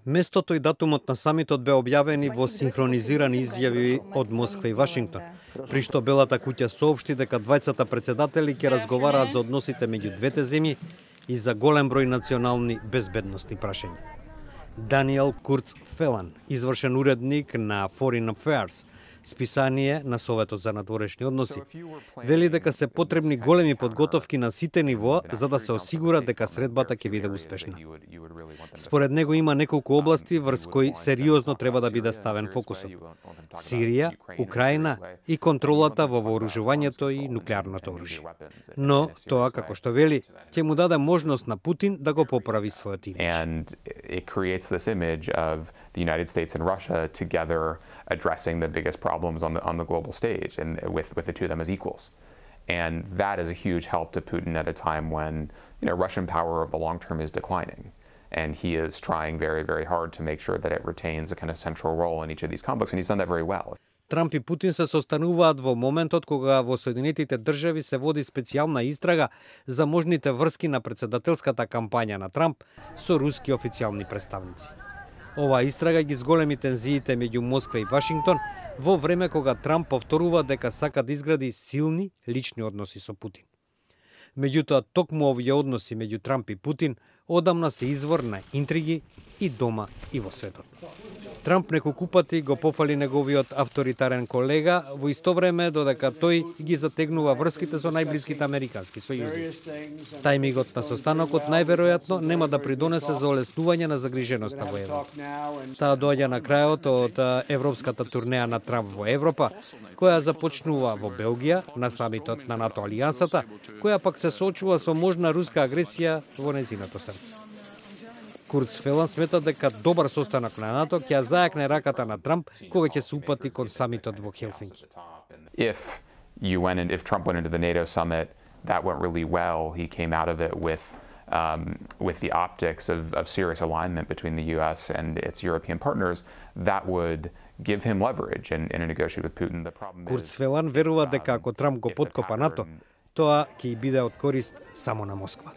Местото и датумот на самитот беа објавени во синхронизирани изјави од Москва и Вашингтон, при што Белата куќа соопшти дека двајцата председатели ќе разговараат за односите меѓу двете земји и за голем број национални безбедностни прашања. Даниел Курц Фелан, извршен уредник на Foreign Affairs, списание на Советот за надворешни односи, вели дека се потребни големи подготовки на сите нивоа за да се осигура дека средбата ќе биде успешна. Според него има неколку области врз кои сериозно треба да биде ставен фокусот: Сирија, Украина и контролата во вооружувањето и нуклеарното оружје. Но тоа, како што вели, ќе му даде можност на Путин да го поправи својот имидж. And it creates this image of the United States and Russia together addressing the biggest problems on the global stage and with the two of them as equals. And that is a huge help to Putin at a time when, Russian power over the long term is declining. And he is trying very, very hard to make sure that it retains a kind of central role in each of these conflicts, and he's done that very well. Трамп и Путин се состануваат во моментот кога во Соединетите држави се води специјална истрага за можните врски на председателската кампања на Трамп со руски официјални представници. Оваа истрага ги зголеми тензиите меѓу Москва и Вашингтон во време кога Трамп повторува дека сака да изгради силни лични односи со Путин. Меѓутоа, токму овие односи меѓу Трамп и Путин одамна се извор на интриги и дома и во светот. Трамп неколку пати го пофали неговиот авторитарен колега, во исто време додека тој ги затегнува врските со најблиските американски сојузници. Тајмигот на состанокот најверојатно нема да придонесе за олеснување на загриженоста во Европа. Таа доаѓа на крајот од европската турнеја на Трамп во Европа, која започнува во Белгија на самитот на НАТО алијансата, која пак се соочува со можна руска агресија во нејзиното срце. Курц Фелан смета дека добар состанок на НАТО ќе зајакне раката на Трамп кога ќе се упати кон самитот во Хелсинки. If Trump went into the NATO summit, that went really well. He came out of it with the optics of serious alignment between the US and its European partners. That would give him leverage in a negotiation with Putin. The problem is Курц Фелан верува дека ако Трамп го подкопа НАТО, тоа ќе биде од корист само на Москва.